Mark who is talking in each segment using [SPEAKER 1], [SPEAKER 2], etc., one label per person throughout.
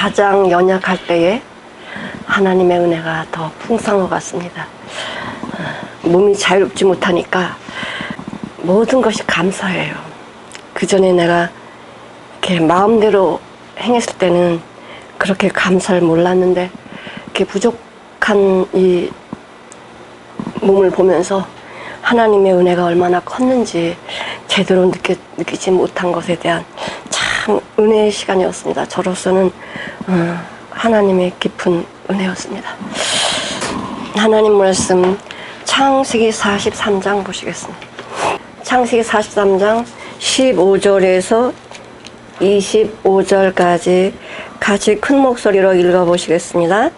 [SPEAKER 1] 가장 연약할 때에 하나님의 은혜가 더 풍성한 것 같습니다. 몸이 자유롭지 못하니까 모든 것이 감사해요. 그 전에 내가 이렇게 마음대로 행했을 때는 그렇게 감사를 몰랐는데 이렇게 부족한 이 몸을 보면서 하나님의 은혜가 얼마나 컸는지 제대로 느끼지 못한 것에 대한 참 은혜의 시간이었습니다. 저로서는 하나님의 깊은 은혜였습니다. 하나님 말씀 창세기 43장 보시겠습니다. 창세기 43장 15절에서 25절까지 같이 큰 목소리로 읽어보시겠습니다.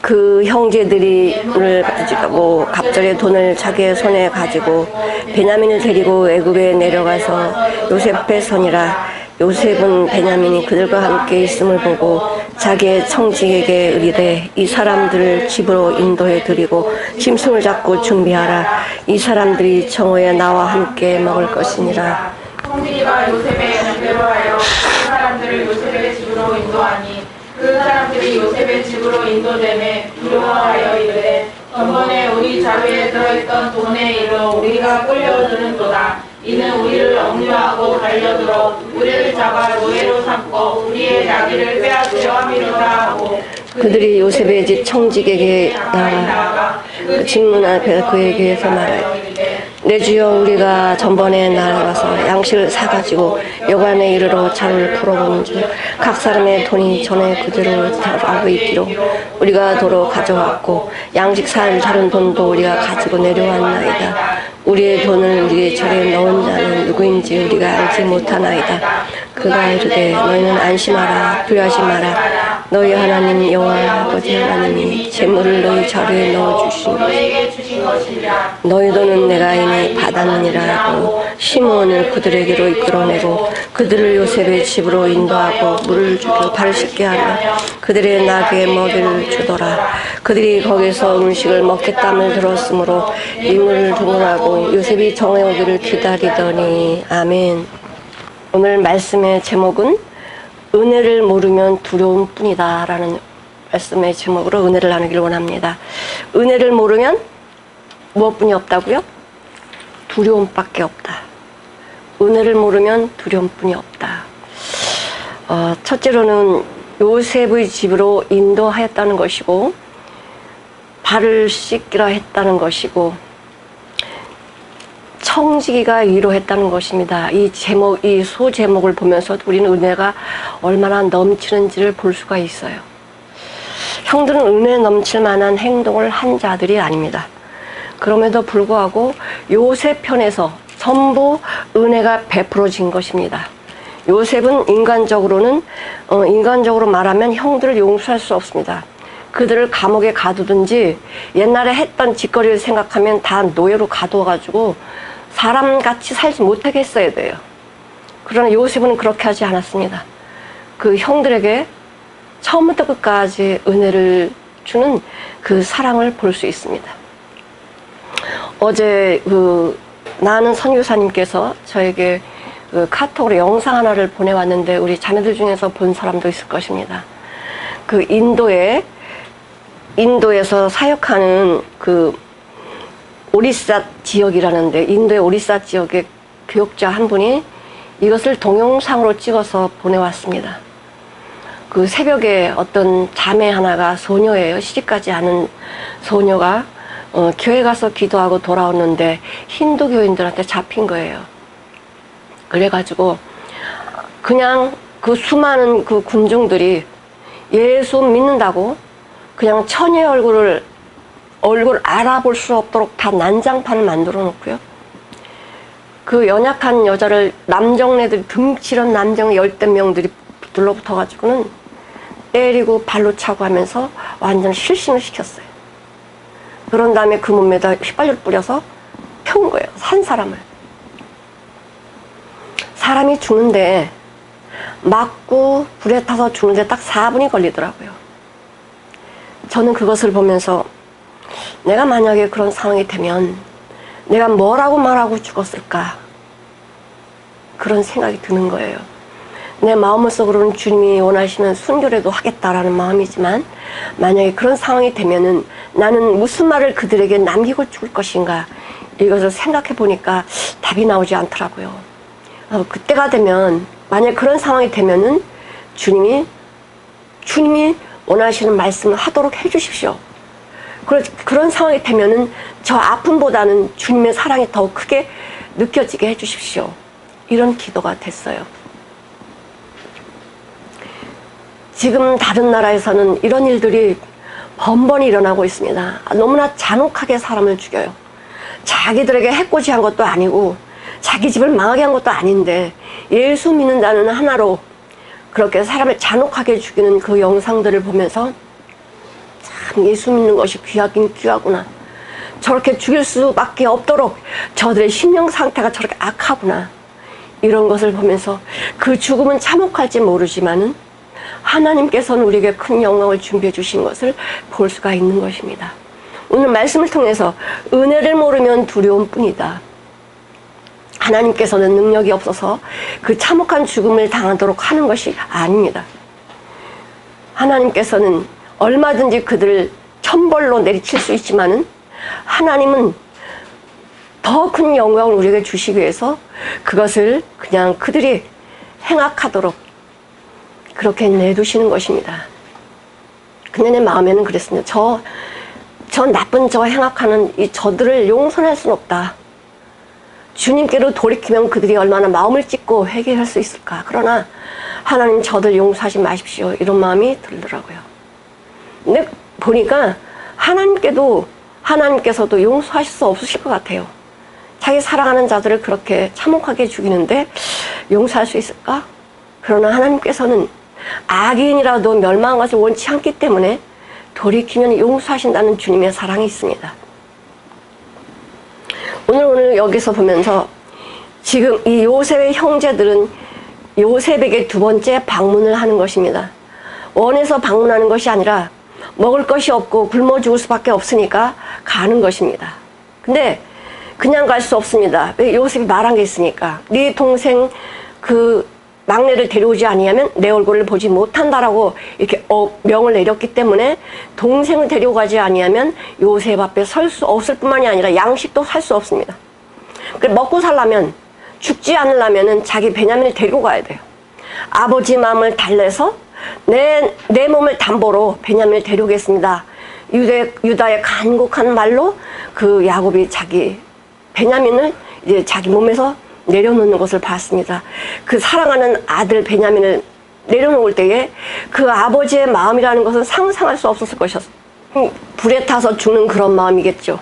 [SPEAKER 1] 그 형제들이를 가지고 갑절의 돈을 자기의 손에 가지고 베냐민을 데리고 애굽에 내려가서 요셉의 손이라. 요셉은 베냐민이 그들과 함께 있음을 보고 자기의 청지에게 이르되 이 사람들을 집으로 인도해 드리고 짐승을 잡고 준비하라. 이 사람들이 정오에 나와 함께 먹을 것이니라.
[SPEAKER 2] 청지기가 요셉의 말대로 하여 그 사람들을 요셉의 집으로 인도하니 그 사람들이 요셉의 집으로 인도되매 두려워하여 이르되 전번에 우리 자루에 들어있던 돈의 일로 우리가 끌려드는도다. 이는 우리를 억류하고 달려들어 우리를 잡아 노예로 삼고 우리의 나귀를 빼앗으려 함이로다 하고
[SPEAKER 1] 그들이 요셉의 집 청지기에게 나가 그 집문 앞에 그에게서 말하여 내 주여 우리가 전번에 나아가서 양식을 사가지고 여관에 이르러 자루를 풀어보는 중 각 사람의 돈이 전에 그대로 들어가고 있기로 우리가 도로 가져왔고 양식 살 자른 돈도 우리가 가지고 내려왔나이다. 우리의 돈을 우리의 절에 넣은 자는 누구인지 우리가 알지 못하나이다. 그가 이르되 너희는 안심하라 두려워하지 마라. 너희 하나님 여호와 아버지 하나님이 재물을 너희 절에 넣어주신 것이니라. 너희 돈은 내가 이미 받았느니라 하고 시므온을 그들에게로 이끌어내고 그들을 요셉의 집으로 인도하고 물을 주고 발을 씻게 하며 그들의 나귀의 먹이를 주더라. 그들이 거기서 음식을 먹겠다함을 들었으므로 이물을 주문하고 요셉이 정오에 오기를 기다리더니. 아멘. 오늘 말씀의 제목은 은혜를 모르면 두려움 뿐이다 라는 말씀의 제목으로 은혜를 나누기를 원합니다. 은혜를 모르면 무엇뿐이 없다고요? 두려움밖에 없다. 은혜를 모르면 두려움뿐이 없다. 첫째로는 요셉의 집으로 인도하였다는 것이고 발을 씻기라 했다는 것이고 청지기가 위로했다는 것입니다. 이 제목, 이 소제목을 보면서 우리는 은혜가 얼마나 넘치는지를 볼 수가 있어요. 형들은 은혜 넘칠 만한 행동을 한 자들이 아닙니다. 그럼에도 불구하고 요셉 편에서 전부 은혜가 베풀어진 것입니다. 요셉은 인간적으로 말하면 형들을 용서할 수 없습니다. 그들을 감옥에 가두든지 옛날에 했던 짓거리를 생각하면 다 노예로 가둬가지고 사람같이 살지 못하게 했어야 돼요. 그러나 요셉은 그렇게 하지 않았습니다. 그 형들에게 처음부터 끝까지 은혜를 주는 그 사랑을 볼 수 있습니다. 어제 나는 선교사님께서 저에게 카톡으로 영상 하나를 보내왔는데 우리 자매들 중에서 본 사람도 있을 것입니다. 그 인도에서 사역하는 그 오리사 지역이라는데 인도의 오리사 지역의 교역자 한 분이 이것을 동영상으로 찍어서 보내왔습니다. 그 새벽에 어떤 자매 하나가 소녀예요. 시집가지 않은 소녀가 교회 가서 기도하고 돌아오는데 힌두교인들한테 잡힌 거예요. 그래가지고 그냥 그 수많은 그 군중들이 예수 믿는다고 그냥 처녀의 얼굴 알아볼 수 없도록 다 난장판을 만들어 놓고요. 그 연약한 여자를 남정네들 등치런 남정 열댓 명들이 둘러붙어가지고는 때리고 발로 차고 하면서 완전 실신을 시켰어요. 그런 다음에 그 몸에다 휘발유를 뿌려서 태운 거예요. 산 사람을. 사람이 죽는데 맞고 불에 타서 죽는데 딱 4분이 걸리더라고요. 저는 그것을 보면서 내가 만약에 그런 상황이 되면 내가 뭐라고 말하고 죽었을까 그런 생각이 드는 거예요. 내 마음속으로는 주님이 원하시는 순교라도 하겠다라는 마음이지만 만약에 그런 상황이 되면은 나는 무슨 말을 그들에게 남기고 죽을 것인가, 이것을 생각해 보니까 답이 나오지 않더라고요. 그때가 되면, 만약 그런 상황이 되면은 주님이 원하시는 말씀을 하도록 해주십시오. 그런 상황이 되면은 저 아픔보다는 주님의 사랑이 더 크게 느껴지게 해주십시오. 이런 기도가 됐어요. 지금 다른 나라에서는 이런 일들이 번번이 일어나고 있습니다. 너무나 잔혹하게 사람을 죽여요. 자기들에게 해코지한 것도 아니고 자기 집을 망하게 한 것도 아닌데 예수 믿는다는 하나로 그렇게 사람을 잔혹하게 죽이는 그 영상들을 보면서 참 예수 믿는 것이 귀하긴 귀하구나. 저렇게 죽일 수밖에 없도록 저들의 심령 상태가 저렇게 악하구나. 이런 것을 보면서 그 죽음은 참혹할지 모르지만은 하나님께서는 우리에게 큰 영광을 준비해 주신 것을 볼 수가 있는 것입니다. 오늘 말씀을 통해서 은혜를 모르면 두려움 뿐이다. 하나님께서는 능력이 없어서 그 참혹한 죽음을 당하도록 하는 것이 아닙니다. 하나님께서는 얼마든지 그들을 천벌로 내리칠 수 있지만은 하나님은 더 큰 영광을 우리에게 주시기 위해서 그것을 그냥 그들이 행악하도록 그렇게 내두시는 것입니다. 근데 내 마음에는 그랬습니다. 저 나쁜 저 행악하는 이 저들을 용서할 수는 없다. 주님께로 돌이키면 그들이 얼마나 마음을 찢고 회개할 수 있을까. 그러나 하나님 저들 용서하지 마십시오. 이런 마음이 들더라고요. 근데 보니까 하나님께서도 용서하실 수 없으실 것 같아요. 자기 사랑하는 자들을 그렇게 참혹하게 죽이는데 용서할 수 있을까? 그러나 하나님께서는 악인이라도 멸망한 것을 원치 않기 때문에 돌이키면 용서하신다는 주님의 사랑이 있습니다. 오늘 여기서 보면서 지금 이 요셉의 형제들은 요셉에게 두 번째 방문을 하는 것입니다. 원해서 방문하는 것이 아니라 먹을 것이 없고 굶어 죽을 수밖에 없으니까 가는 것입니다. 근데 그냥 갈 수 없습니다. 왜? 요셉이 말한 게 있으니까. 네 동생 그 막내를 데려오지 아니하면 내 얼굴을 보지 못한다라고 이렇게 명을 내렸기 때문에 동생을 데려가지 아니하면 요셉 앞에 설 수 없을 뿐만이 아니라 양식도 살 수 없습니다. 먹고 살려면, 죽지 않으려면 자기 베냐민을 데리고 가야 돼요. 아버지 마음을 달래서 내 몸을 담보로 베냐민을 데려오겠습니다. 유다의 간곡한 말로 그 야곱이 자기 베냐민을 이제 자기 몸에서 내려놓는 것을 봤습니다. 그 사랑하는 아들 베냐민을 내려놓을 때에 그 아버지의 마음이라는 것은 상상할 수 없었을 것이었어요. 불에 타서 죽는 그런 마음이겠죠.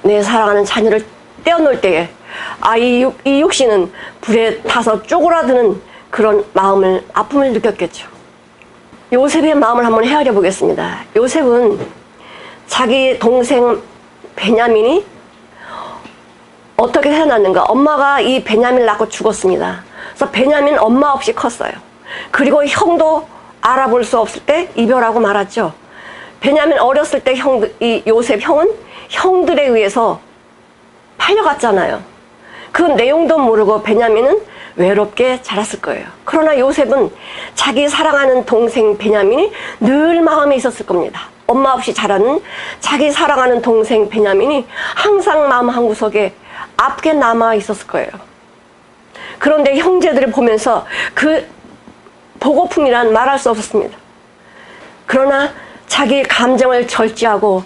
[SPEAKER 1] 내 사랑하는 자녀를 떼어놓을 때에 이 육신은 불에 타서 쪼그라드는 그런 아픔을 느꼈겠죠. 요셉의 마음을 한번 헤아려 보겠습니다. 요셉은 자기 동생 베냐민이 어떻게 태어났는가? 엄마가 이 베냐민을 낳고 죽었습니다. 그래서 베냐민 엄마 없이 컸어요. 그리고 형도 알아볼 수 없을 때 이별하고 말았죠. 베냐민 어렸을 때 이 요셉 형은 형들에 의해서 팔려갔잖아요. 그 내용도 모르고 베냐민은 외롭게 자랐을 거예요. 그러나 요셉은 자기 사랑하는 동생 베냐민이 늘 마음에 있었을 겁니다. 엄마 없이 자라는 자기 사랑하는 동생 베냐민이 항상 마음 한구석에 아프게 남아 있었을 거예요. 그런데 형제들을 보면서 그 보고픔이란 말할 수 없었습니다. 그러나 자기 감정을 절제하고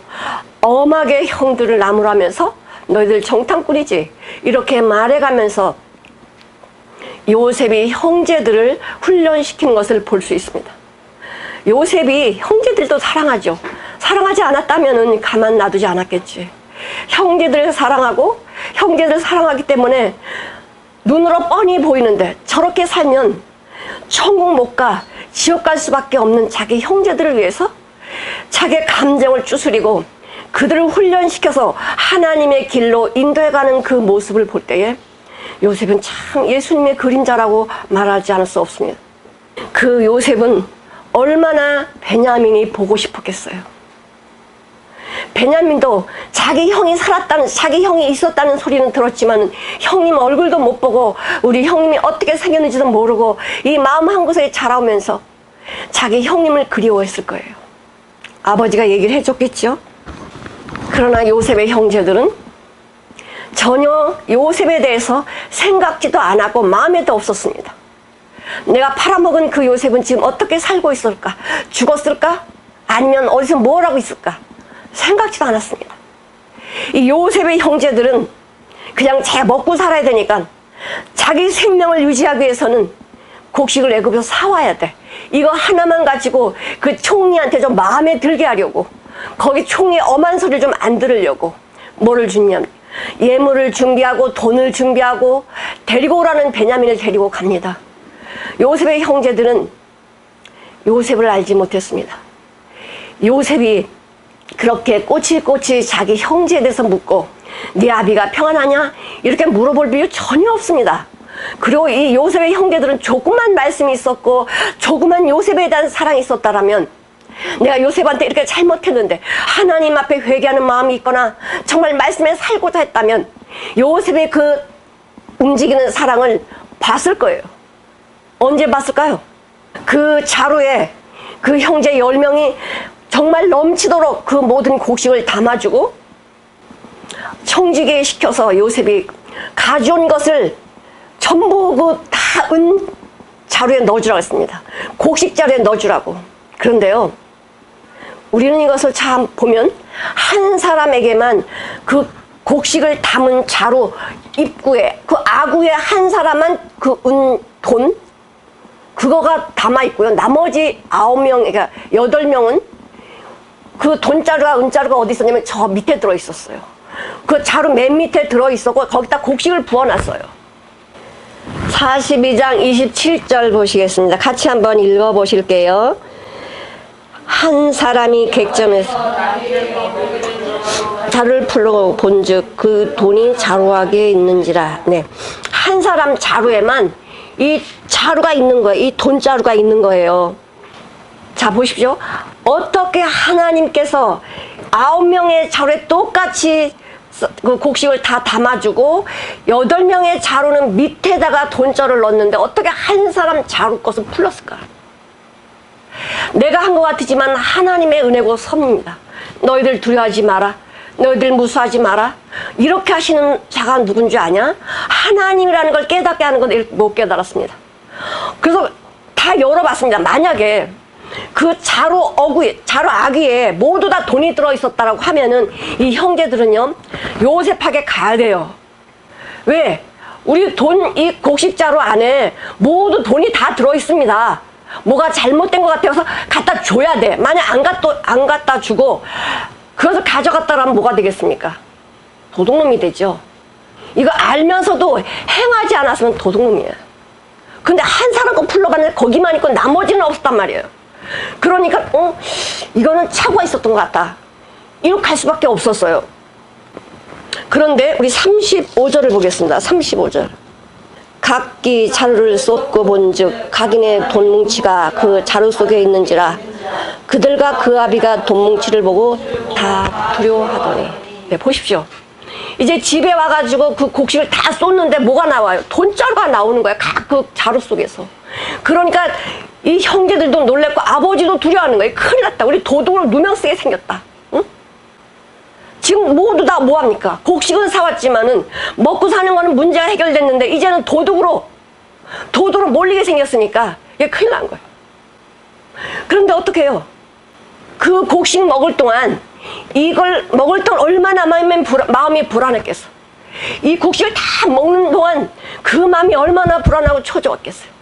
[SPEAKER 1] 엄하게 형들을 나무라면서 너희들 정탐꾼이지 이렇게 말해가면서 요셉이 형제들을 훈련시키는 것을 볼 수 있습니다. 요셉이 형제들도 사랑하죠. 사랑하지 않았다면 가만 놔두지 않았겠지. 형제들을 사랑하고 형제들을 사랑하기 때문에 눈으로 뻔히 보이는데 저렇게 살면 천국 못 가 지옥 갈 수밖에 없는 자기 형제들을 위해서 자기의 감정을 추스리고 그들을 훈련시켜서 하나님의 길로 인도해가는 그 모습을 볼 때에 요셉은 참 예수님의 그림자라고 말하지 않을 수 없습니다. 그 요셉은 얼마나 베냐민이 보고 싶었겠어요. 베냐민도 자기 형이 살았다는, 자기 형이 있었다는 소리는 들었지만 형님 얼굴도 못 보고 우리 형님이 어떻게 생겼는지도 모르고 이 마음 한구석에 자라오면서 자기 형님을 그리워했을 거예요. 아버지가 얘기를 해줬겠죠. 그러나 요셉의 형제들은 전혀 요셉에 대해서 생각지도 않았고 마음에도 없었습니다. 내가 팔아먹은 그 요셉은 지금 어떻게 살고 있을까? 죽었을까? 아니면 어디서 뭘 하고 있을까? 생각지도 않았습니다. 이 요셉의 형제들은 그냥 자기가 먹고 살아야 되니까 자기 생명을 유지하기 위해서는 곡식을 애굽에서 사와야 돼. 이거 하나만 가지고 그 총리한테 좀 마음에 들게 하려고, 거기 총리의 엄한 소리를 좀 안 들으려고 뭐를 줬냐면 예물을 준비하고 돈을 준비하고 데리고 오라는 베냐민을 데리고 갑니다. 요셉의 형제들은 요셉을 알지 못했습니다. 요셉이 그렇게 꼬치꼬치 자기 형제에 대해서 묻고 네 아비가 평안하냐? 이렇게 물어볼 필요 전혀 없습니다. 그리고 이 요셉의 형제들은 조그만 말씀이 있었고 조그만 요셉에 대한 사랑이 있었다라면, 내가 요셉한테 이렇게 잘못했는데 하나님 앞에 회개하는 마음이 있거나 정말 말씀에 살고자 했다면 요셉의 그 움직이는 사랑을 봤을 거예요. 언제 봤을까요? 그 자루에 그 형제 10명이 정말 넘치도록 그 모든 곡식을 담아주고 청지기에 시켜서 요셉이 가져온 것을 전부 그 다 은 자루에 넣어주라고 했습니다. 곡식 자루에 넣어주라고. 그런데요, 우리는 이것을 참 보면 한 사람에게만 그 곡식을 담은 자루 입구에, 그 아구에 한 사람만 그 은 돈 그거가 담아 있고요. 나머지 9명, 그러니까 8명은 그 돈자루가 은자루가 어디 있었냐면 저 밑에 들어 있었어요. 그 자루 맨 밑에 들어 있었고 거기다 곡식을 부어놨어요. 42장 27절 보시겠습니다. 같이 한번 읽어 보실게요. 한 사람이 객점에서 자루를 풀러 본즉 그 돈이 자루하게 있는지라. 네, 한 사람 자루에만 이 자루가 있는 거예요. 이 돈자루가 있는 거예요. 자, 보십시오. 어떻게 하나님께서 9명의 자루에 똑같이 그 곡식을 다 담아주고 8명의 자루는 밑에다가 돈자루를 넣었는데 어떻게 한 사람 자루 것을 풀었을까? 내가 한 것 같지만 하나님의 은혜고 섭니다. 너희들 두려워하지 마라. 너희들 무수하지 마라. 이렇게 하시는 자가 누군지 아냐? 하나님이라는 걸 깨닫게 하는 건 못 깨달았습니다. 그래서 다 열어봤습니다. 만약에 그 자루 어구에, 자루 아기에 모두 다 돈이 들어있었다라고 하면은 이 형제들은요, 요셉에게 가야 돼요. 왜? 우리 돈, 이 곡식자루 안에 모두 돈이 다 들어있습니다. 뭐가 잘못된 것 같아서 갖다 줘야 돼. 만약 안 갖다 주고 그것을 가져갔다라면 뭐가 되겠습니까? 도둑놈이 되죠. 이거 알면서도 행하지 않았으면 도둑놈이에요. 근데 한 사람 거 풀러갔는데 거기만 있고 나머지는 없었단 말이에요. 그러니까 이거는 착오가 있었던 것 같다. 이렇게 갈 수밖에 없었어요. 그런데 우리 35절을 보겠습니다. 35절. 각기 자루를 쏟고 본즉 각인의 돈뭉치가 그 자루 속에 있는지라. 그들과 그 아비가 돈뭉치를 보고 다 두려워하더니. 네, 보십시오. 이제 집에 와가지고 그 곡식을 다 쏟는데 뭐가 나와요? 돈자루가 나오는 거야. 각 그 자루 속에서. 그러니까 이 형제들도 놀랬고 아버지도 두려워하는 거예요. 큰일 났다. 우리 도둑으로 누명 쓰게 생겼다. 응? 지금 모두 다 뭐합니까? 곡식은 사왔지만은 먹고 사는 거는 문제가 해결됐는데 이제는 도둑으로 몰리게 생겼으니까 이게 큰일 난 거예요. 그런데 어떻게 해요? 그 곡식 먹을 동안, 이걸 먹을 동안 얼마나 마음이 불안했겠어. 이 곡식을 다 먹는 동안 그 마음이 얼마나 불안하고 초조했겠어요.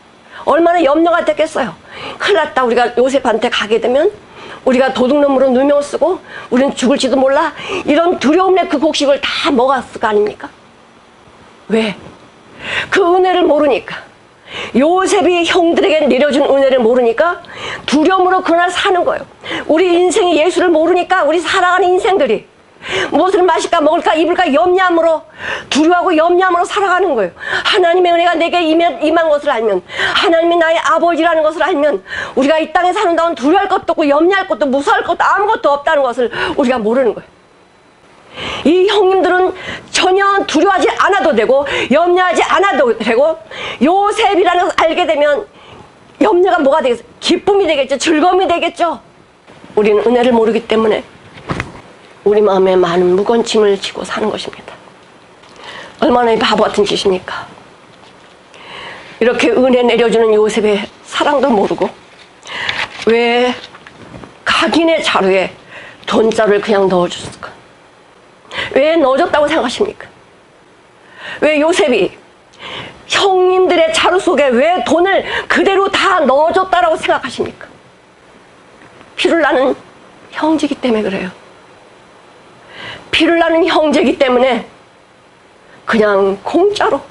[SPEAKER 1] 얼마나 염려가 됐겠어요. 큰일 났다. 우리가 요셉한테 가게 되면 우리가 도둑놈으로 누명 쓰고 우리는 죽을지도 몰라. 이런 두려움에 그 곡식을 다 먹었을 거 아닙니까? 왜? 그 은혜를 모르니까. 요셉이 형들에게 내려준 은혜를 모르니까 두려움으로 그날 사는 거예요. 우리 인생이 예수를 모르니까 우리 살아가는 인생들이 무엇을 마실까 먹을까 입을까 염려함으로, 두려워하고 염려함으로 살아가는 거예요. 하나님의 은혜가 내게 임한 것을 알면, 하나님이 나의 아버지라는 것을 알면 우리가 이 땅에 사는 동안 두려워할 것도 없고 염려할 것도 무서워할 것도 아무것도 없다는 것을 우리가 모르는 거예요. 이 형님들은 전혀 두려워하지 않아도 되고 염려하지 않아도 되고, 요셉이라는 것을 알게 되면 염려가 뭐가 되겠어요? 기쁨이 되겠죠. 즐거움이 되겠죠. 우리는 은혜를 모르기 때문에 우리 마음에 많은 무거운 짐을 지고 사는 것입니다. 얼마나 바보 같은 짓입니까? 이렇게 은혜 내려주는 요셉의 사랑도 모르고 왜 각인의 자루에 돈자루를 그냥 넣어줬을까? 왜 넣어줬다고 생각하십니까? 왜 요셉이 형님들의 자루 속에 왜 돈을 그대로 다 넣어줬다라고 생각하십니까? 피를 나는 형제이기 때문에 그래요. 피를 나는 형제이기 때문에 그냥 공짜로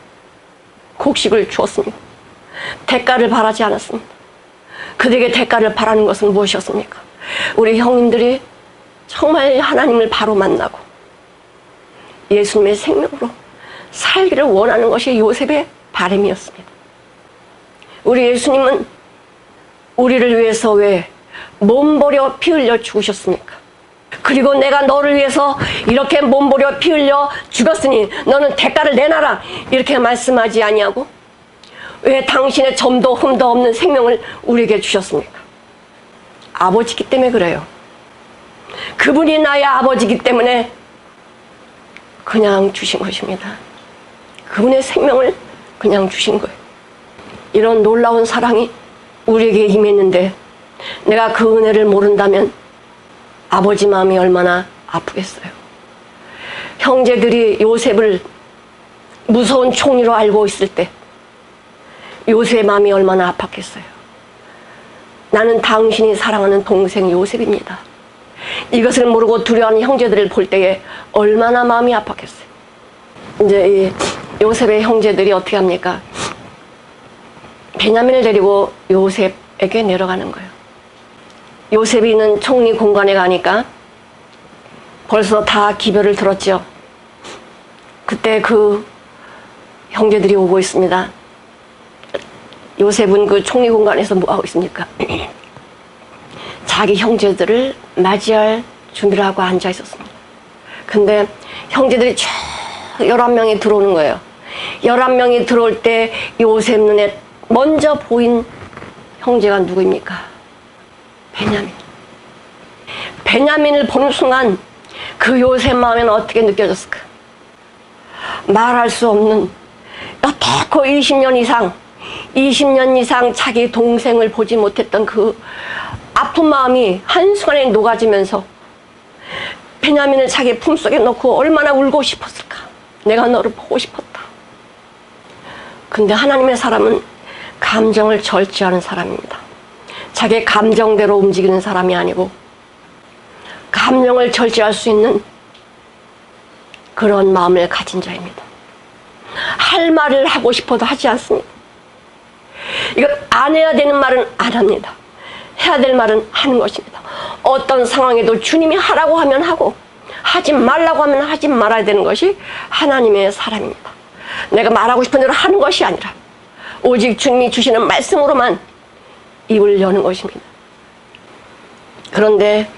[SPEAKER 1] 곡식을 주었습니다. 대가를 바라지 않았습니다. 그들에게 대가를 바라는 것은 무엇이었습니까? 우리 형님들이 정말 하나님을 바로 만나고 예수님의 생명으로 살기를 원하는 것이 요셉의 바람이었습니다. 우리 예수님은 우리를 위해서 왜 몸버려 피 흘려 죽으셨습니까? 그리고 내가 너를 위해서 이렇게 몸버려 피 흘려 죽었으니 너는 대가를 내놔라, 이렇게 말씀하지 아니하고 왜 당신의 점도 흠도 없는 생명을 우리에게 주셨습니까? 아버지기 때문에 그래요. 그분이 나의 아버지기 때문에 그냥 주신 것입니다. 그분의 생명을 그냥 주신 거예요. 이런 놀라운 사랑이 우리에게 임했는데 내가 그 은혜를 모른다면 아버지 마음이 얼마나 아프겠어요. 형제들이 요셉을 무서운 총리로 알고 있을 때 요셉의 마음이 얼마나 아팠겠어요. 나는 당신이 사랑하는 동생 요셉입니다. 이것을 모르고 두려워하는 형제들을 볼 때에 얼마나 마음이 아팠겠어요. 이제 이 요셉의 형제들이 어떻게 합니까? 베냐민을 데리고 요셉에게 내려가는 거예요. 요셉이 있는 총리 공간에 가니까 벌써 다 기별을 들었죠. 그때 그 형제들이 오고 있습니다. 요셉은 그 총리 공간에서 뭐 하고 있습니까? 자기 형제들을 맞이할 준비를 하고 앉아 있었습니다. 근데 형제들이 쭉 11명이 들어오는 거예요. 11명이 들어올 때 요셉 눈에 먼저 보인 형제가 누구입니까? 베냐민. 베냐민을 보는 순간 그 요셉 마음에는 어떻게 느껴졌을까? 말할 수 없는, 여태껏 20년 이상 자기 동생을 보지 못했던 그 아픈 마음이 한순간에 녹아지면서 베냐민을 자기 품속에 넣고 얼마나 울고 싶었을까? 내가 너를 보고 싶었다. 근데 하나님의 사람은 감정을 절제하는 사람입니다. 자기 감정대로 움직이는 사람이 아니고 감정을 절제할 수 있는 그런 마음을 가진 자입니다. 할 말을 하고 싶어도 하지 않습니다. 이것 안 해야 되는 말은 안 합니다. 해야 될 말은 하는 것입니다. 어떤 상황에도 주님이 하라고 하면 하고 하지 말라고 하면 하지 말아야 되는 것이 하나님의 사람입니다. 내가 말하고 싶은 대로 하는 것이 아니라 오직 주님이 주시는 말씀으로만 입을 여는 것입니다. 그런데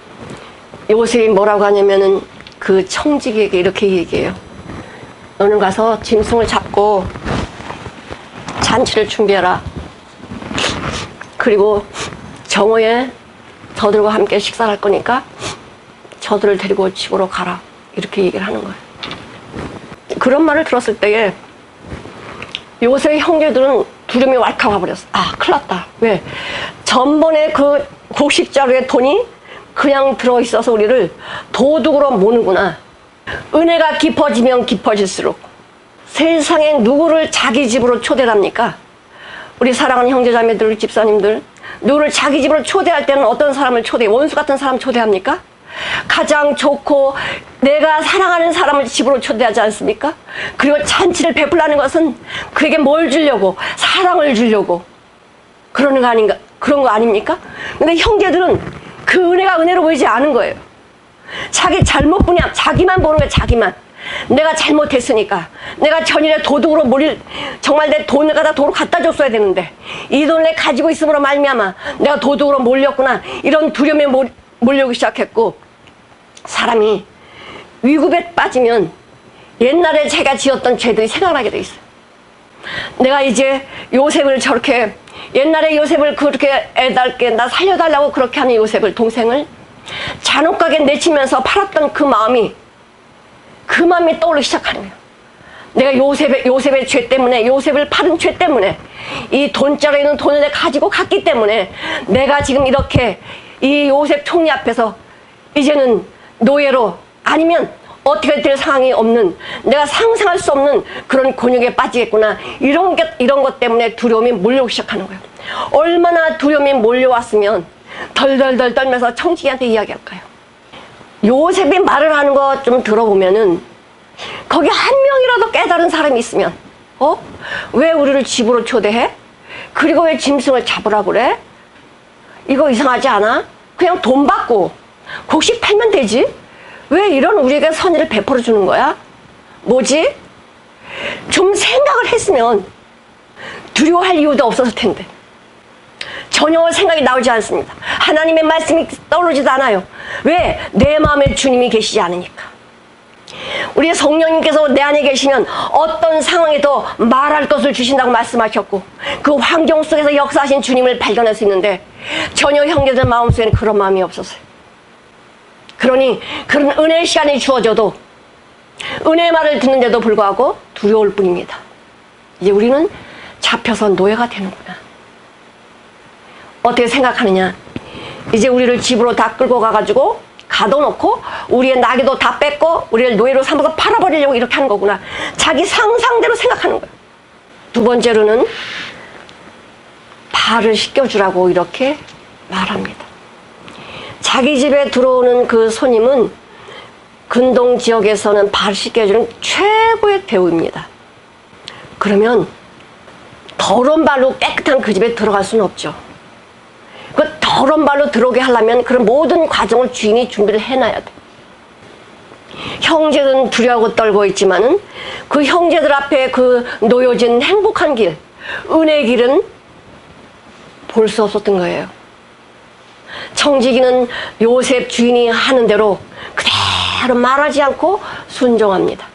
[SPEAKER 1] 요셉이 뭐라고 하냐면은 그 청지기에게 이렇게 얘기해요. 너는 가서 짐승을 잡고 잔치를 준비해라. 그리고 정오에 저들과 함께 식사를 할 거니까 저들을 데리고 집으로 가라. 이렇게 얘기를 하는 거예요. 그런 말을 들었을 때에 요셉의 형제들은 두려움이 왈칵 와버렸어. 아, 큰일 났다. 왜? 전번에 그 곡식자루에 돈이 그냥 들어있어서 우리를 도둑으로 모는구나. 은혜가 깊어지면 깊어질수록 세상에 누구를 자기 집으로 초대를 합니까? 우리 사랑하는 형제자매들, 집사님들, 누구를 자기 집으로 초대할 때는 어떤 사람을 초대해요? 원수 같은 사람 초대합니까? 가장 좋고 내가 사랑하는 사람을 집으로 초대하지 않습니까? 그리고 잔치를 베풀라는 것은 그에게 뭘 주려고? 사랑을 주려고 그러는 거 아닌가? 그런 거 아닙니까? 근데 형제들은 그 은혜가 은혜로 보이지 않은 거예요. 자기 잘못뿐이야. 자기만 보는 거야. 자기만. 내가 잘못했으니까 내가 전일에 도둑으로 정말 내 돈을 갖다 줬어야 되는데 이 돈을 내가 가지고 있음으로 말미암아 내가 도둑으로 몰렸구나. 이런 두려움에 몰려오기 시작했고 사람이 위급에 빠지면 옛날에 제가 지었던 죄들이 생각나게 돼 있어요. 내가 이제 요셉을 저렇게, 옛날에 요셉을 그렇게 애달게 나 살려달라고 그렇게 하는 요셉을, 동생을 잔혹하게 내치면서 팔았던 그 마음이 떠오르기 시작하는 거예요. 내가 요셉의 죄 때문에, 요셉을 팔은 죄 때문에, 이 돈자루에 있는 돈을 내가 가지고 갔기 때문에 내가 지금 이렇게 이 요셉 총리 앞에서 이제는 노예로, 아니면 어떻게 될 상황이 없는, 내가 상상할 수 없는 그런 곤욕에 빠지겠구나. 이런 것 때문에 두려움이 몰려오기 시작하는 거예요. 얼마나 두려움이 몰려왔으면 덜덜덜 떨면서 청지기한테 이야기할까요? 요셉이 말을 하는 거 좀 들어보면은 거기 한 명이라도 깨달은 사람이 있으면, 왜 우리를 집으로 초대해? 그리고 왜 짐승을 잡으라고 그래? 이거 이상하지 않아? 그냥 돈 받고 곡식 팔면 되지? 왜 이런 우리에게 선의를 베풀어 주는 거야? 뭐지? 좀 생각을 했으면 두려워할 이유도 없었을 텐데. 전혀 생각이 나오지 않습니다. 하나님의 말씀이 떠오르지도 않아요. 왜? 내 마음에 주님이 계시지 않으니까. 우리 성령님께서 내 안에 계시면 어떤 상황에도 말할 것을 주신다고 말씀하셨고, 그 환경 속에서 역사하신 주님을 발견할 수 있는데 전혀 형제들 마음속에는 그런 마음이 없었어요. 그러니 그런 은혜의 시간이 주어져도, 은혜의 말을 듣는데도 불구하고 두려울 뿐입니다. 이제 우리는 잡혀서 노예가 되는구나. 어떻게 생각하느냐? 이제 우리를 집으로 다 끌고 가가지고 가둬놓고 우리의 나귀도 다 뺏고 우리를 노예로 삼아서 팔아버리려고 이렇게 하는 거구나. 자기 상상대로 생각하는 거예요. 두 번째로는 발을 씻겨주라고 이렇게 말합니다. 자기 집에 들어오는 그 손님은 근동 지역에서는 발을 씻겨주는 최고의 대우입니다. 그러면 더러운 발로 깨끗한 그 집에 들어갈 수는 없죠. 그 더러운 발로 들어오게 하려면 그런 모든 과정을 주인이 준비를 해놔야 돼. 형제들은 두려워하고 떨고 있지만은 그 형제들 앞에 그 놓여진 행복한 길, 은혜의 길은 볼 수 없었던 거예요. 청지기는 요셉 주인이 하는 대로 그대로 말하지 않고 순종합니다.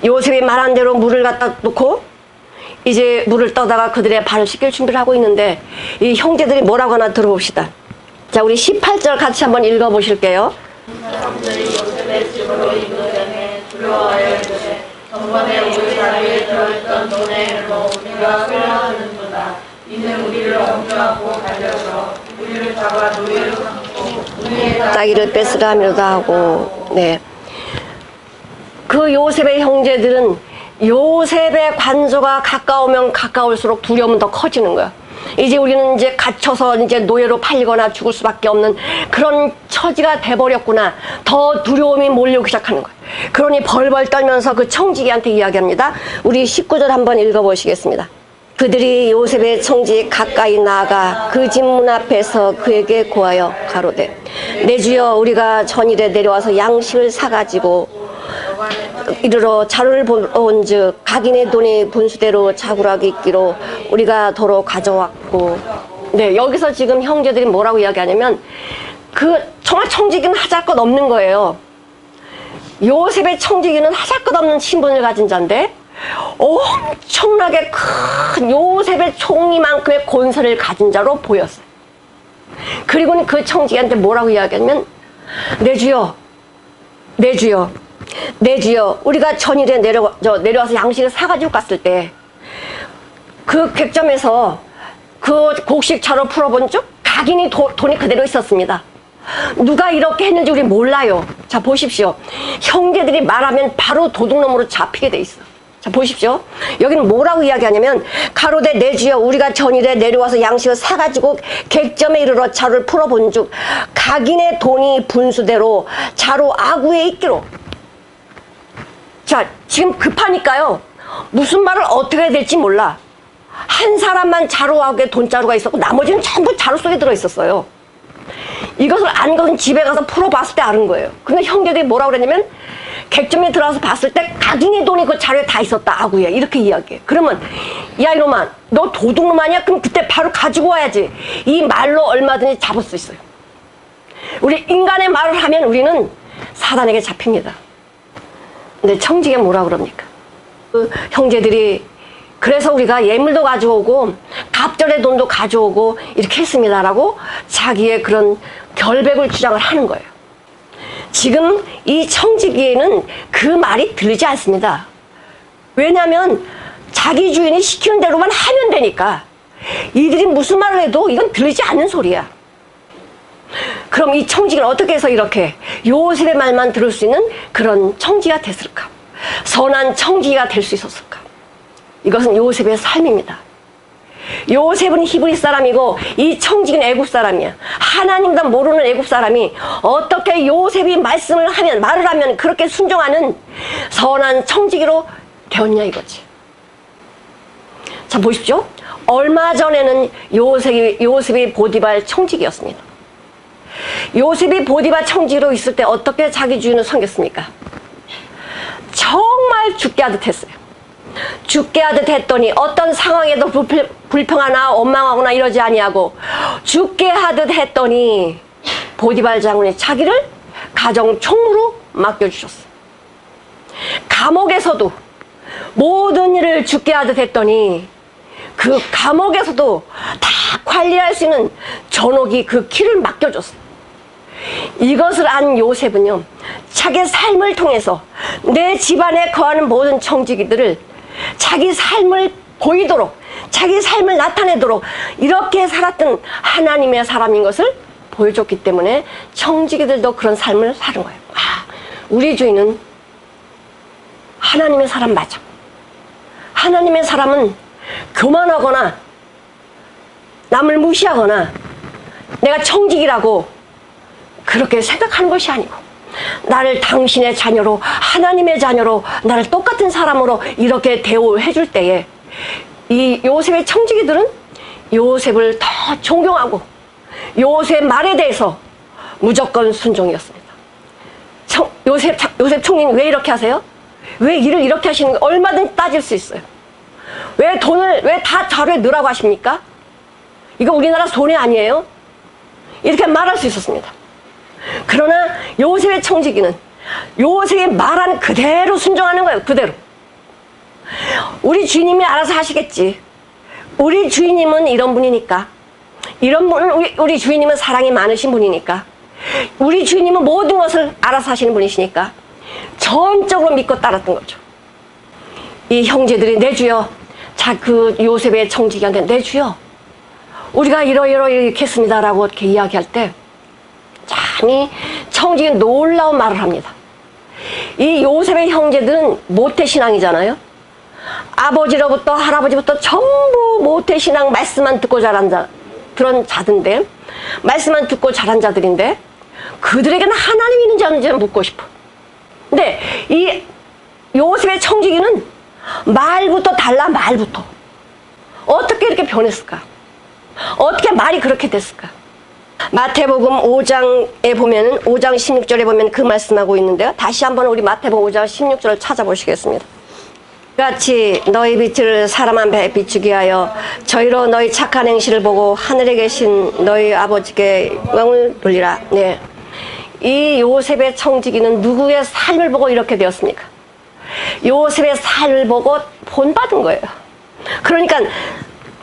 [SPEAKER 1] 요셉이 말한 대로 물을 갖다 놓고 이제 물을 떠다가 그들의 발을 씻길 준비를 하고 있는데 이 형제들이 뭐라고 하나 들어봅시다. 자, 우리 18절 같이 한번 읽어보실게요.
[SPEAKER 2] 사람들이 요셉의 집으로 인도되매 두려워하여 이르되 전번에 우리 자리에 들어있던 돈에로 우리가 끌려가는도다. 이는 우리를 억류하고 달려들어 우리를 잡아 노예로 삼고 우리의
[SPEAKER 1] 자기를 뺏으라 하며도 하고, 네. 그 요셉의 형제들은 요셉의 관조가 가까우면 가까울수록 두려움은 더 커지는 거야. 이제 우리는 이제 갇혀서 이제 노예로 팔리거나 죽을 수밖에 없는 그런 처지가 돼버렸구나. 더 두려움이 몰려오기 시작하는 거야. 그러니 벌벌 떨면서 그 청지기한테 이야기합니다. 우리 19절 한번 읽어보시겠습니다. 그들이 요셉의 청지에 가까이 나아가 그 집 문 앞에서 그에게 고하여 가로되 내 주여 우리가 전일에 내려와서 양식을 사가지고 이르러 자루를 본즉 각인의 돈이 분수대로 자구락이 있기로 우리가 도로 가져왔고. 네, 여기서 지금 형제들이 뭐라고 이야기하냐면 그 정말 청지기는 하잘것 없는 거예요. 요셉의 청지기는 하잘것 없는 신분을 가진 자인데 엄청나게 큰 요셉의 총리만큼의 권세를 가진 자로 보였어요. 그리고는 그 청지기한테 뭐라고 이야기하냐면 내 주여, 내 주여, 내 주여 우리가 전일에 내려와서 양식을 사가지고 갔을 때 그 객점에서 그 곡식차로 풀어본 쪽 각인이 돈이 그대로 있었습니다. 누가 이렇게 했는지 우리 몰라요. 자, 보십시오. 형제들이 말하면 바로 도둑놈으로 잡히게 돼 있어. 자, 보십시오. 여기는 뭐라고 이야기하냐면 가로되 내 주여 우리가 전일에 내려와서 양식을 사가지고 객점에 이르러 자루를 풀어본 즉 각인의 돈이 분수대로 자루 아구에 있기로. 자, 지금 급하니까요. 무슨 말을 어떻게 해야 될지 몰라. 한 사람만 자루하게 돈자루가 있었고 나머지는 전부 자루 속에 들어있었어요. 이것을 안 것은 집에 가서 풀어봤을 때 아는 거예요. 근데 형제들이 뭐라고 그랬냐면 객점에 들어가서 봤을 때 각인의 돈이 그 자루에 다 있었다. 아구야. 이렇게 이야기해. 그러면 야 이놈아 너 도둑놈 아니야? 그럼 그때 바로 가지고 와야지. 이 말로 얼마든지 잡을 수 있어요. 우리 인간의 말을 하면 우리는 사단에게 잡힙니다. 근데 청지기가 뭐라 그럽니까? 그 형제들이 그래서 우리가 예물도 가져오고 갑절의 돈도 가져오고 이렇게 했습니다라고 자기의 그런 결백을 주장을 하는 거예요. 지금 이 청지기에는 그 말이 들리지 않습니다. 왜냐하면 자기 주인이 시키는 대로만 하면 되니까 이들이 무슨 말을 해도 이건 들리지 않는 소리야. 그럼 이 청지기는 어떻게 해서 이렇게 요셉의 말만 들을 수 있는 그런 청지기가 됐을까? 선한 청지기가 될 수 있었을까? 이것은 요셉의 삶입니다. 요셉은 히브리 사람이고 이 청지기는 애굽 사람이야. 하나님도 모르는 애굽 사람이 어떻게 요셉이 말을 하면 그렇게 순종하는 선한 청지기로 되었냐 이거지. 자, 보십시오. 얼마 전에는 요셉이 보디발 청지기였습니다. 요셉이 보디발 청지기로 있을 때 어떻게 자기 주인을 섬겼습니까? 정말 죽게 하듯 했어요. 죽게 하듯 했더니 어떤 상황에도 불평하나 원망하거나 이러지 아니하고 죽게 하듯 했더니 보디발 장군이 자기를 가정 총무로 맡겨주셨어요. 감옥에서도 모든 일을 죽게 하듯 했더니 그 감옥에서도 다 관리할 수 있는 전옥이 그 길을 맡겨줬어요. 이것을 안 요셉은요, 자기 삶을 통해서 내 집안에 거하는 모든 청지기들을 자기 삶을 보이도록, 자기 삶을 나타내도록 이렇게 살았던 하나님의 사람인 것을 보여줬기 때문에 청지기들도 그런 삶을 사는 거예요. 아, 우리 주인은 하나님의 사람 맞아. 하나님의 사람은 교만하거나 남을 무시하거나 내가 청지기라고 그렇게 생각하는 것이 아니고 나를 당신의 자녀로, 하나님의 자녀로, 나를 똑같은 사람으로 이렇게 대우해 줄 때에 이 요셉의 청지기들은 요셉을 더 존경하고 요셉 말에 대해서 무조건 순종이었습니다. 요셉 총리는 왜 이렇게 하세요? 왜 일을 이렇게 하시는 거 얼마든지 따질 수 있어요. 왜 돈을 왜 다 자료에 넣으라고 하십니까? 이거 우리나라 손해 아니에요? 이렇게 말할 수 있었습니다. 그러나 요셉의 청지기는 요셉이 말한 그대로 순종하는 거예요. 그대로. 우리 주님이 알아서 하시겠지. 우리 주인님은 이런 분이니까. 이런 분은 우리 주인님은 사랑이 많으신 분이니까. 우리 주인님은 모든 것을 알아서 하시는 분이시니까 전적으로 믿고 따랐던 거죠. 이 형제들이 내 주여, 그 요셉의 청지기한테 내 주여, 우리가 이렇게 했습니다라고 이렇게 이야기할 때 참 이 청지기는 놀라운 말을 합니다. 이 요셉의 형제들은 모태신앙이잖아요. 아버지로부터 할아버지부터 전부 모태신앙 말씀만 듣고 자란 그런 자들인데, 말씀만 듣고 자란 자들인데 그들에게는 하나님이 있는지 없는지 묻고 싶어. 근데 이 요셉의 청지기는 말부터 달라. 말부터 어떻게 이렇게 변했을까? 어떻게 말이 그렇게 됐을까? 마태복음 5장에 보면은 5장 16절에 보면 그 말씀하고 있는데요. 다시 한번 우리 마태복음 5장 16절을 찾아보시겠습니다. 같이 너희 빛을 사람 앞에 비추게 하여 저희로 너희 착한 행실을 보고 하늘에 계신 너희 아버지께 영광을 돌리라. 네. 이 요셉의 청지기는 누구의 삶을 보고 이렇게 되었습니까? 요셉의 삶을 보고 본받은 거예요. 그러니까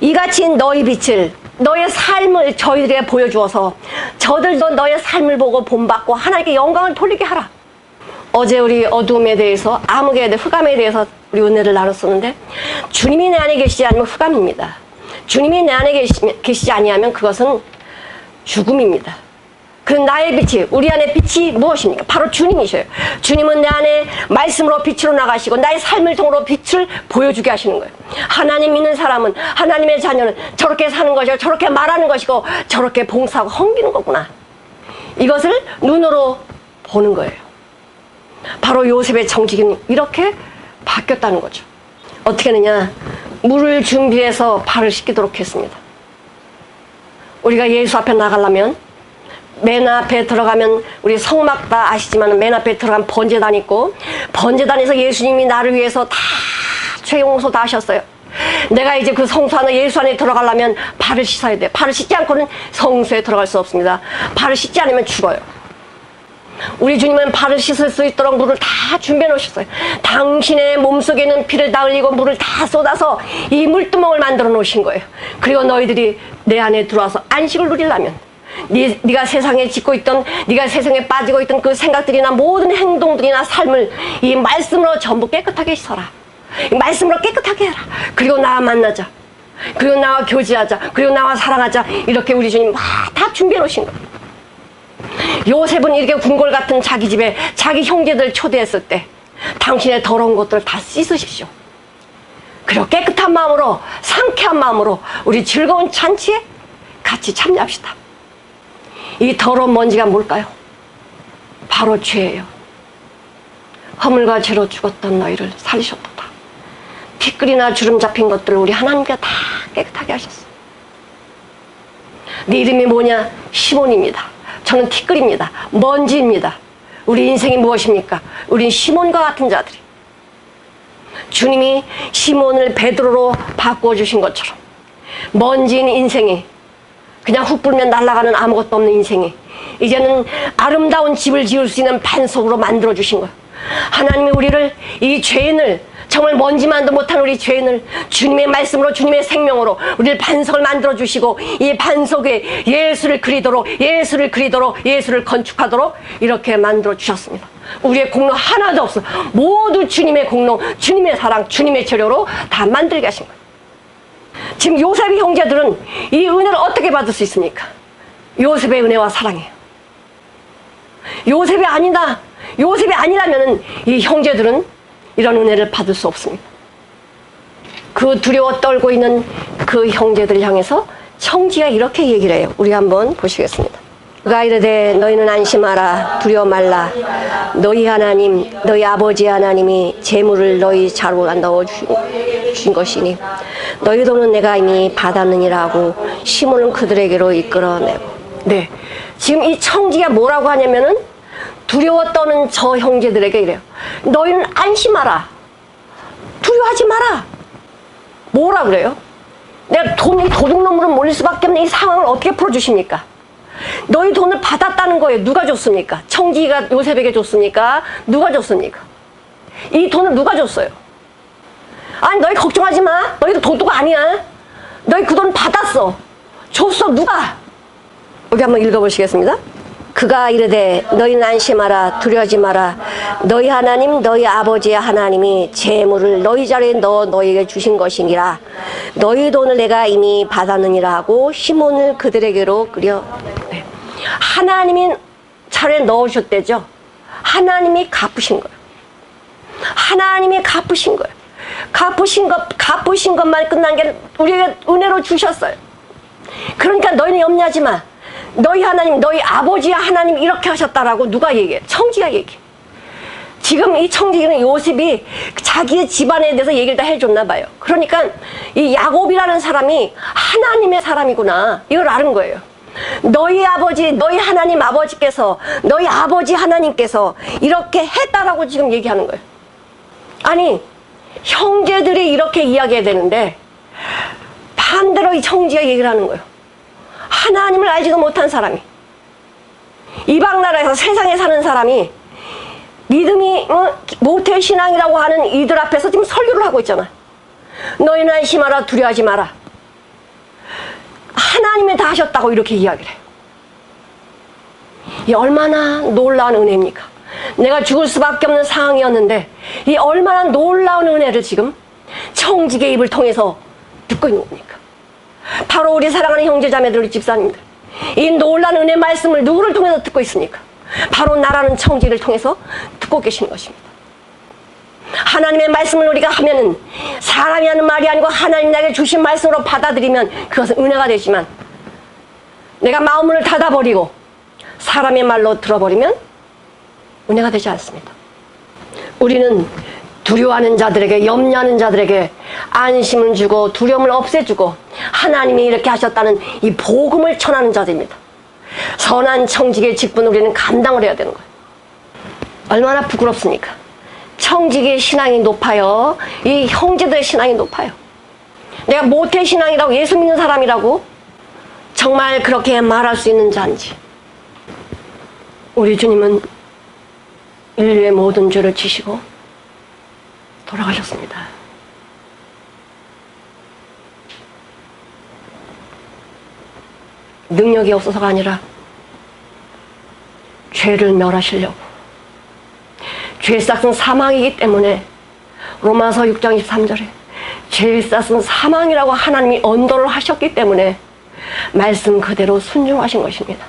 [SPEAKER 1] 이같이 너희 빛을, 너의 삶을 저희들에게 보여주어서 저들도 너의 삶을 보고 본받고 하나님께 영광을 돌리게 하라. 어제 우리 어둠에 대해서, 암흑에 대해서, 흑암에 대해서 우리 은혜를 나눴었는데, 주님이 내 안에 계시지 않으면 흑암입니다. 주님이 내 안에 계시지 아니하면 그것은 죽음입니다. 그 나의 빛이, 우리 안에 빛이 무엇입니까? 바로 주님이셔요. 주님은 내 안에 말씀으로 빛으로 나가시고 나의 삶을 통으로 빛을 보여주게 하시는 거예요. 하나님 믿는 사람은, 하나님의 자녀는 저렇게 사는 것이고 저렇게 말하는 것이고 저렇게 봉사하고 섬기는 거구나. 이것을 눈으로 보는 거예요. 바로 요셉의 청지기는 이렇게 바뀌었다는 거죠. 어떻게 하느냐? 물을 준비해서 발을 씻기도록 했습니다. 우리가 예수 앞에 나가려면 맨 앞에 들어가면 우리 성막 다 아시지만 맨 앞에 들어가면 번제단 있고, 번제단에서 예수님이 나를 위해서 다 죄 용서 다 하셨어요. 내가 이제 그 성소 안에, 예수 안에 들어가려면 발을 씻어야 돼. 발을 씻지 않고는 성소에 들어갈 수 없습니다. 발을 씻지 않으면 죽어요. 우리 주님은 발을 씻을 수 있도록 물을 다 준비해 놓으셨어요. 당신의 몸속에는 피를 다 흘리고 물을 다 쏟아서 이 물두멍을 만들어 놓으신 거예요. 그리고 너희들이 내 안에 들어와서 안식을 누리려면 네가 세상에 짓고 있던, 네가 세상에 빠지고 있던 그 생각들이나 모든 행동들이나 삶을 이 말씀으로 전부 깨끗하게 씻어라. 이 말씀으로 깨끗하게 해라. 그리고 나와 만나자. 그리고 나와 교제하자. 그리고 나와 사랑하자. 이렇게 우리 주님 다 준비해 놓으신 거예요. 요셉은 이렇게 궁궐 같은 자기 집에 자기 형제들 초대했을 때 당신의 더러운 것들을 다 씻으십시오. 그리고 깨끗한 마음으로, 상쾌한 마음으로 우리 즐거운 잔치에 같이 참여합시다. 이 더러운 먼지가 뭘까요? 바로 죄예요. 허물과 죄로 죽었던 너희를 살리셨도다. 티끌이나 주름 잡힌 것들을 우리 하나님께서 다 깨끗하게 하셨어. 네 이름이 뭐냐? 시몬입니다. 저는 티끌입니다. 먼지입니다. 우리 인생이 무엇입니까? 우린 시몬과 같은 자들이. 주님이 시몬을 베드로로 바꿔주신 것처럼 먼지인 인생이, 그냥 훅 불면 날아가는 아무것도 없는 인생이 이제는 아름다운 집을 지을 수 있는 반석으로 만들어주신 거예요. 하나님이 우리를, 이 죄인을, 정말 먼지만도 못한 우리 죄인을 주님의 말씀으로, 주님의 생명으로 우리를 반석을 만들어주시고 이 반석에 예수를 그리도록, 예수를 그리도록, 예수를 건축하도록 이렇게 만들어주셨습니다. 우리의 공로 하나도 없어. 모두 주님의 공로, 주님의 사랑, 주님의 재료로 다 만들게 하신 거예요. 지금 요셉의 형제들은 이 은혜를 어떻게 받을 수 있습니까? 요셉의 은혜와 사랑이에요. 요셉이 아니라면 이 형제들은 이런 은혜를 받을 수 없습니다. 그 두려워 떨고 있는 그 형제들을 향해서 청지가 이렇게 얘기를 해요. 우리 한번 보시겠습니다. 그가 이르되 너희는 안심하라, 두려워 말라. 너희 하나님, 너희 아버지 하나님이 재물을 너희 자루에 넣어 주신 것이니 너희 돈은 내가 이미 받았느니라 하고 시몬은 그들에게로 이끌어내고. 네, 지금 이 청지가 뭐라고 하냐면은 두려워 떠는 저 형제들에게 이래요. 너희는 안심하라, 두려워하지 마라. 뭐라 그래요? 내가 도둑놈으로 몰릴 수밖에 없는 이 상황을 어떻게 풀어주십니까? 너희 돈을 받았다는 거예요. 누가 줬습니까? 청지가 요셉에게 줬습니까? 누가 줬습니까? 이 돈을 누가 줬어요? 아니, 너희 걱정하지 마. 너희도 도둑 아니야. 너희 그 돈 받았어. 줬어. 누가? 여기 한번 읽어보시겠습니다. 그가 이르되 너희는 안심하라, 두려워하지 마라. 너희 하나님, 너희 아버지의 하나님이 재물을 너희 자리에 넣어 너희에게 주신 것이니라. 너희 돈을 내가 이미 받았느니라 하고 시몬을 그들에게로 끌여. 네. 하나님이 자리에 넣으셨대죠. 하나님이 갚으신 거예요. 하나님이 갚으신 거예요. 갚으신 것만 끝난 게 우리에게 은혜로 주셨어요. 그러니까 너희는 염려하지 마. 너희 하나님, 너희 아버지의 하나님 이렇게 하셨다라고 누가 얘기해? 청지가 얘기해. 지금 이 청지기는 요셉이 자기의 집안에 대해서 얘기를 다 해줬나 봐요. 그러니까 이 야곱이라는 사람이 하나님의 사람이구나, 이걸 아는 거예요. 너희 아버지, 너희 하나님 아버지께서, 너희 아버지 하나님께서 이렇게 했다라고 지금 얘기하는 거예요. 아니, 형제들이 이렇게 이야기해야 되는데 반대로 이 청지가 얘기를 하는 거예요. 하나님을 알지도 못한 사람이, 이방 나라에서 세상에 사는 사람이 믿음이 모태신앙이라고 하는 이들 앞에서 지금 설교를 하고 있잖아. 너희는 안심하라, 두려워하지 마라. 하나님이 다 하셨다고 이렇게 이야기를 해요. 이 얼마나 놀라운 은혜입니까? 내가 죽을 수밖에 없는 상황이었는데 이 얼마나 놀라운 은혜를 지금 청지기의 입을 통해서 듣고 있는 겁니까? 바로 우리 사랑하는 형제자매들, 우리 집사님들, 이 놀라운 은혜 말씀을 누구를 통해서 듣고 있습니까? 바로 나라는 청지를 통해서 듣고 계시는 것입니다. 하나님의 말씀을 우리가 하면은 사람이 하는 말이 아니고 하나님 나에게 주신 말씀으로 받아들이면 그것은 은혜가 되지만, 내가 마음을 닫아버리고 사람의 말로 들어버리면 은혜가 되지 않습니다. 우리는 두려워하는 자들에게, 염려하는 자들에게 안심을 주고 두려움을 없애주고 하나님이 이렇게 하셨다는 이 복음을 전하는 자들입니다. 선한 청지기의 직분을 우리는 감당을 해야 되는 거예요. 얼마나 부끄럽습니까? 청지기의 신앙이 높아요. 이 형제들의 신앙이 높아요. 내가 모태신앙이라고, 예수 믿는 사람이라고 정말 그렇게 말할 수 있는 자인지. 우리 주님은 인류의 모든 죄를 지시고 돌아가셨습니다. 능력이 없어서가 아니라 죄를 멸하시려고. 죄의 싹은 사망이기 때문에 로마서 6장 23절에 죄의 싹은 사망이라고 하나님이 언도를 하셨기 때문에 말씀 그대로 순종하신 것입니다.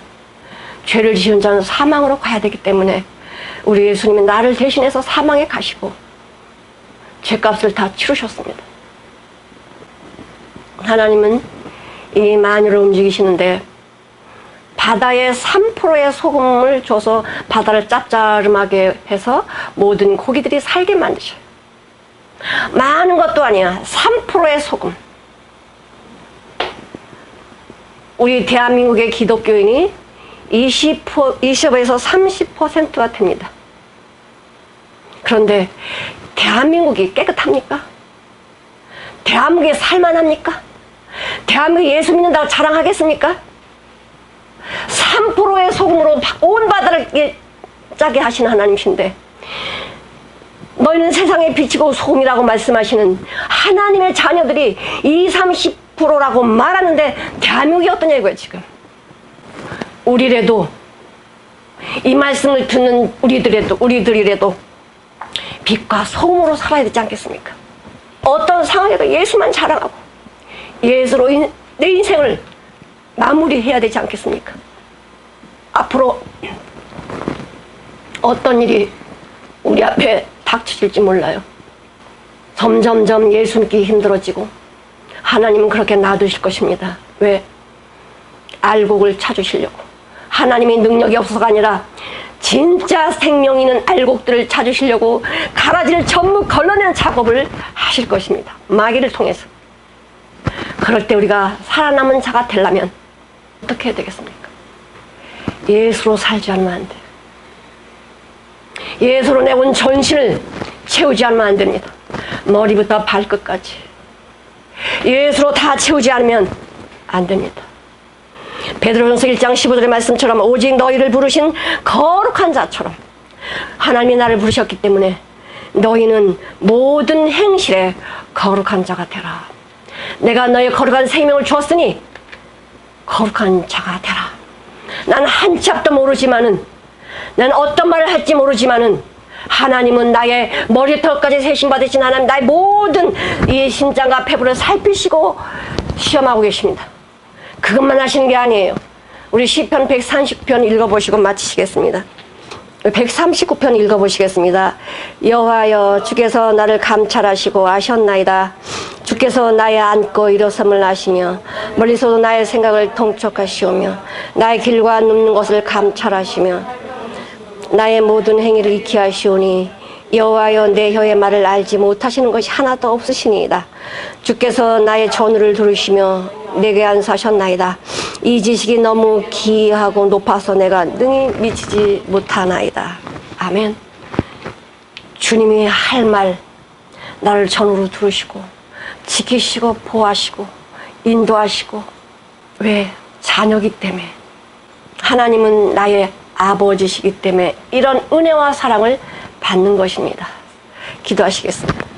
[SPEAKER 1] 죄를 지은 자는 사망으로 가야 되기 때문에 우리 예수님이 나를 대신해서 사망에 가시고 죄값을 다 치르셨습니다. 하나님은 이 만유를 움직이시는데 바다에 3%의 소금을 줘서 바다를 짭짤하게 해서 모든 고기들이 살게 만드셔요. 많은 것도 아니야. 3%의 소금. 우리 대한민국의 기독교인이 20에서 30%가 됩니다. 그런데 대한민국이 깨끗합니까? 대한민국에 살만합니까? 대한민국이 예수 믿는다고 자랑하겠습니까? 3%의 소금으로 온 바다를 짜게 하신 하나님이신데 너희는 세상의 빛이고 소금이라고 말씀하시는 하나님의 자녀들이 20-30%라고 말하는데 대한민국이 어떠냐고요 지금. 우리라도 이 말씀을 듣는 우리들이라도 빛과 소금으로 살아야 되지 않겠습니까? 어떤 상황에도 예수만 자랑하고 예수로 내 인생을 마무리해야 되지 않겠습니까? 앞으로 어떤 일이 우리 앞에 닥쳐질지 몰라요. 점점점 예수 믿기 힘들어지고 하나님은 그렇게 놔두실 것입니다. 왜? 알곡을 찾으시려고. 하나님이 능력이 없어서가 아니라 진짜 생명 있는 알곡들을 찾으시려고 가라지를 전부 걸러내는 작업을 하실 것입니다. 마귀를 통해서. 그럴 때 우리가 살아남은 자가 되려면 어떻게 해야 되겠습니까? 예수로 살지 않으면 안 돼요. 예수로 내온 전신을 채우지 않으면 안 됩니다. 머리부터 발끝까지. 예수로 다 채우지 않으면 안 됩니다. 베드로전서 1장 15절의 말씀처럼 오직 너희를 부르신 거룩한 자처럼 하나님이 나를 부르셨기 때문에 너희는 모든 행실에 거룩한 자가 되라. 내가 너희 거룩한 생명을 주었으니 거룩한 자가 되라. 난 한치 앞도 모르지만은 난 어떤 말을 할지 모르지만은 하나님은 나의 머리털까지 세심받으신 하나님 나의 모든 이 심장과 폐부를 살피시고 시험하고 계십니다. 그것만 하시는 게 아니에요. 우리 시편 130편 읽어보시고 마치시겠습니다. 139편 읽어보시겠습니다. 여호와여 주께서 나를 감찰하시고 아셨나이다. 주께서 나의 앉고 일어섬을 아시며 멀리서도 나의 생각을 통촉하시오며 나의 길과 눕는 것을 감찰하시며 나의 모든 행위를 익히 하시오니 여호와여 내 혀의 말을 알지 못하시는 것이 하나도 없으시니이다. 주께서 나의 전우를 들으시며 내게 안사셨나이다. 이 지식이 너무 기이하고 높아서 내가 능히 미치지 못하나이다. 아멘. 주님이 할 말 나를 전우로 들으시고 지키시고 보호하시고 인도하시고 왜? 자녀기 때문에. 하나님은 나의 아버지시기 때문에 이런 은혜와 사랑을 받는 것입니다. 기도하시겠습니다.